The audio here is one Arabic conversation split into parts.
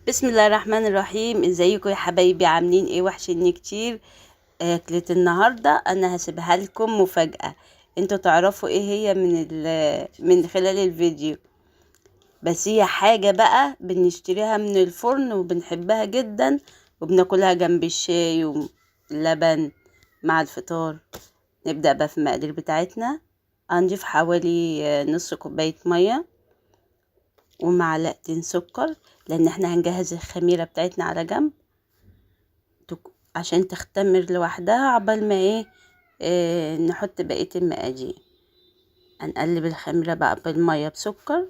بسم الله الرحمن الرحيم. ازيكم يا حبايبي؟ عاملين ايه؟ وحشني كتير. اكلة النهارده انا هسيبها لكم مفاجأة، انتوا تعرفوا ايه هي من خلال الفيديو. بس هي حاجة بقى بنشتريها من الفرن وبنحبها جدا، وبناكلها جنب الشاي واللبن مع الفطار. نبدأ بقى في المقادير بتاعتنا. هنضيف حوالي نص كوباية مية ومعلقتين سكر، لان احنا هنجهز الخميرة بتاعتنا على جنب عشان تختمر لوحدها عقبال ما نحط بقية المقادير. هنقلب الخميرة بقى بالمية بسكر،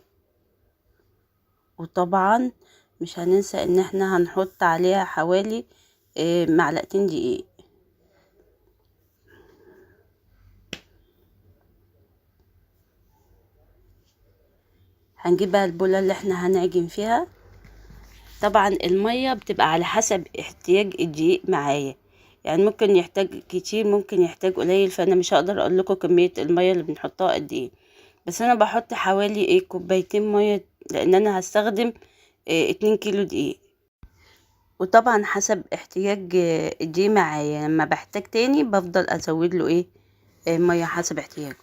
وطبعا مش هننسى ان احنا هنحط عليها حوالي معلقتين دقيق. هنجيب بقى البولة اللي احنا هنعجن فيها. طبعا المية بتبقى على حسب احتياج الدقيق معايا، يعني ممكن يحتاج كتير ممكن يحتاج قليل، فانا مش هقدر اقول لكم كمية المية اللي بنحطها قد ايه، بس انا بحط حوالي كوبايتين مية، لان انا هستخدم 2 كيلو دقيق. وطبعا حسب احتياج الدقيق معايا، لما بحتاج تاني بفضل ازود له مية حسب احتياجه.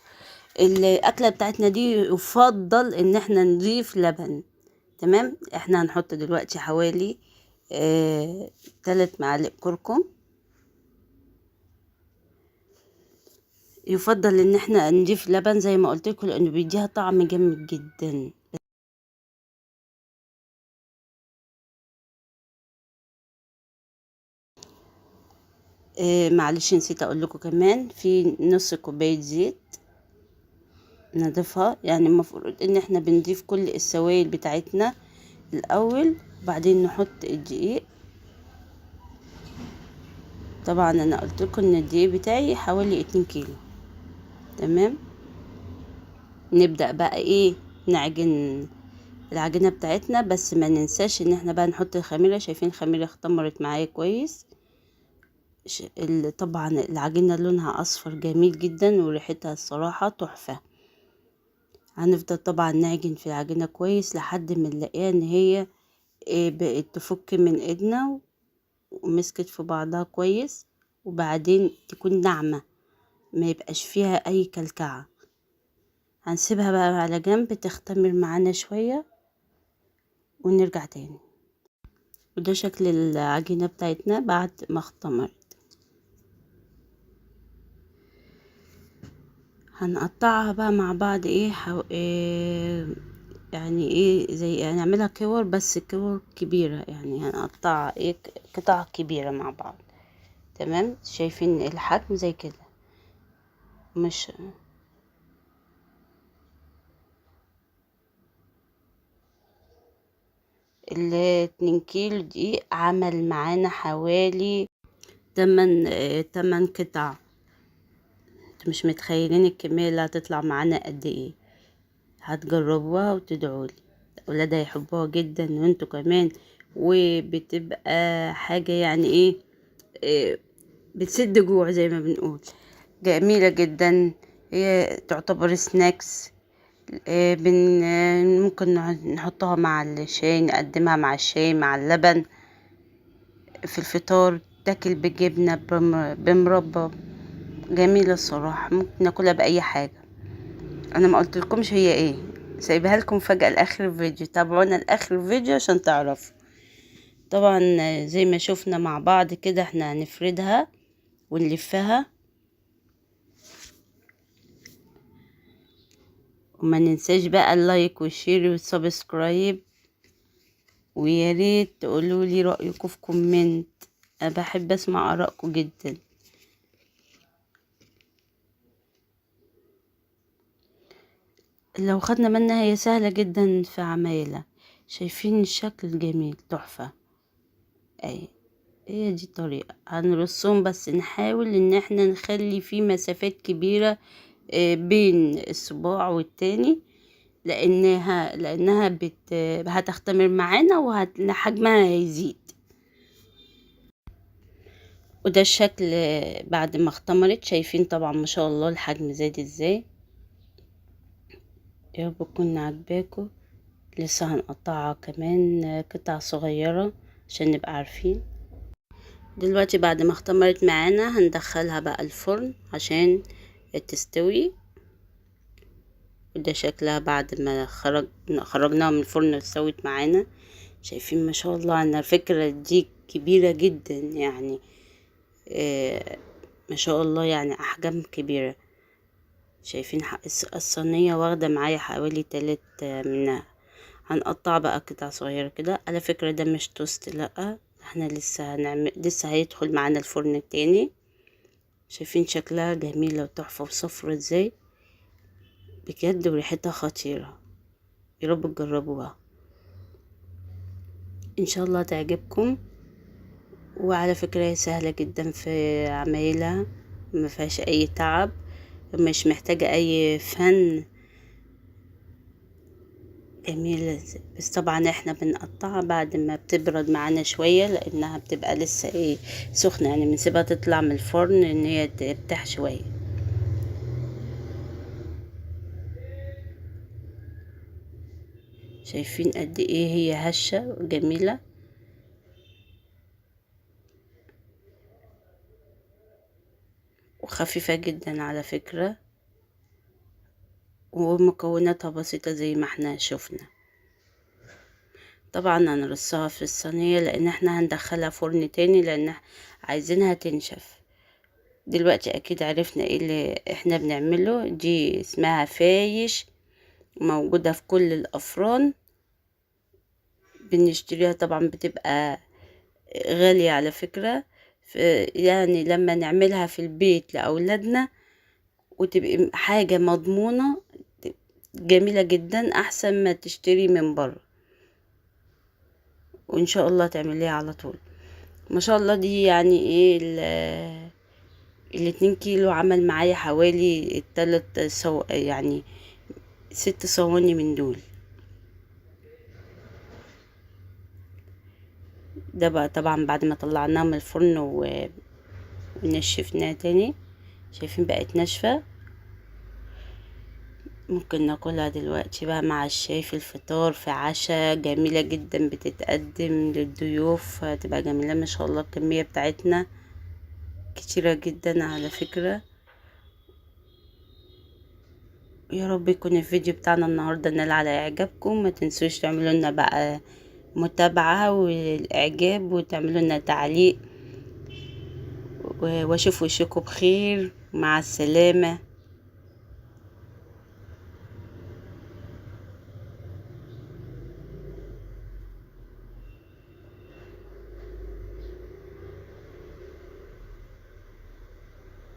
الاكله بتاعتنا دي يفضل ان احنا نضيف لبن. تمام، احنا هنحط دلوقتي حوالي 3 معالق كركم. يفضل ان احنا نضيف لبن زي ما قلت لكم، لانه بيديها طعم جامد جدا. معلش نسيت اقول لكم كمان في نص كوبايه زيت نضيفها. يعني المفروض ان احنا بنضيف كل السوائل بتاعتنا الاول، وبعدين نحط الدقيق. طبعا انا قلت لكم ان الدقيق بتاعي حوالي 2 كيلو. تمام، نبدأ بقى نعجن العجينة بتاعتنا، بس ما ننساش ان احنا بقى نحط الخميرة. شايفين الخميرة اختمرت معايا كويس. طبعا العجينة لونها اصفر جميل جدا، وريحتها الصراحة تحفة. هنفضل طبعا نعجن في العجينة كويس لحد ما نلاقيها ان هي بقت تفك من ايدنا ومسكت في بعضها كويس، وبعدين تكون ناعمة، ما يبقاش فيها اي كلكعة. هنسيبها بقى على جنب تختمر معانا شوية ونرجع تاني. وده شكل العجينة بتاعتنا بعد ما اختمرت. هنقطعها بقى مع بعض يعني زي هنعملها كور، بس كور كبيرة، يعني هنقطع قطع كبيرة مع بعض. تمام، شايفين الحجم زي كده؟ مش ال2 كيلو دي عمل معانا حوالي 8 قطع. انتوا مش متخيلين الكمية اللي هتطلع معانا قد ايه. هتجربوها وتدعولي، ولادها يحبوها جدا وانتوا كمان. وبتبقى حاجة يعني إيه، بتسد جوع زي ما بنقول. جميلة جدا، هي تعتبر سناكس. ممكن نحطها مع الشاي، نقدمها مع الشاي مع اللبن في الفطار، تاكل بجبنة بمربى. جميلة الصراحة، ممكن ناكلها بأي حاجة. انا ما قلتلكمش هي ايه، سايبها لكم فجأة لاخر الفيديو. تابعونا لاخر الفيديو عشان تعرفوا. طبعا زي ما شفنا مع بعض كده، احنا هنفردها ونلفها. وما ننساش بقى اللايك والشير والسبسكرايب، ويا ريت تقولوا لي رأيكم في كومنت، انا بحب اسمع آرائكم جدا. لو خدنا منها هي سهلة جدا في عمايلها. شايفين الشكل جميل تحفة. اهي هي دي الطريقة، هنرصهم بس نحاول ان احنا نخلي في مسافات كبيرة بين الصباع والتاني، لانها هتختمر معانا وحجمها هيزيد. وده الشكل بعد ما اختمرت. شايفين طبعا ما شاء الله الحجم زاد ازاي. يا رب تكون عجباكم. لسه هنقطعها كمان قطع صغيرة عشان نبقى عارفين. دلوقتي بعد ما اختمرت معانا هندخلها بقى الفرن عشان تستوي. وده شكلها بعد ما خرجناها من الفرن استوت معانا. شايفين ما شاء الله عنا الفكرة دي كبيرة جدا يعني. ما شاء الله يعني احجام كبيرة. شايفين الصينية واخدة معايا حوالي 3 منها. هنقطع بقى قطع صغيرة كده. على فكرة ده مش توست، لا احنا لسه هيدخل معانا الفرن التاني. شايفين شكلها جميلة وتحفة وصفرة ازاي بجد، وريحتها خطيرة. يا رب تجربوها ان شاء الله تعجبكم. وعلى فكرة هي سهلة جدا في عمايلها، ما فيهاش اي تعب، مش محتاجة اي فن. جميلة بس طبعا احنا بنقطعها بعد ما بتبرد معانا شوية، لانها بتبقى لسه سخنة، يعني بنسيبها تطلع من الفرن ان هي ترتاح شوية. شايفين قد ايه هي هشة وجميلة. وخفيفة جدا على فكرة، ومكوناتها بسيطة زي ما احنا شفنا. طبعا هنرصها في الصينية لان احنا هندخلها فرن تاني لان عايزينها تنشف. دلوقتي اكيد عرفنا ايه اللي احنا بنعمله. دي اسمها فايش، موجودة في كل الافران، بنشتريها طبعا بتبقى غالية على فكرة. يعني لما نعملها في البيت لأولادنا وتبقى حاجة مضمونة جميلة جدا احسن ما تشتري من بره. وان شاء الله تعمليها على طول. ما شاء الله دي يعني ايه 2 كيلو عمل معايا حوالي 3 يعني 6 صواني من دول. ده بقى طبعا بعد ما طلعناها من الفرن ونشفناها تاني. شايفين بقت ناشفة. ممكن ناكلها دلوقتي بقى مع الشاي في الفطار، في عشاء. جميلة جدا بتتقدم للضيوف، هتبقى جميلة ما شاء الله. الكمية بتاعتنا كتيرة جدا على فكرة. يا رب يكون الفيديو بتاعنا النهاردة نال على اعجابكم. ما تنسوش تعملوا لنا بقى متابعة والاعجاب، وتعملوا لنا تعليق. واشوف وشكم بخير. مع السلامة.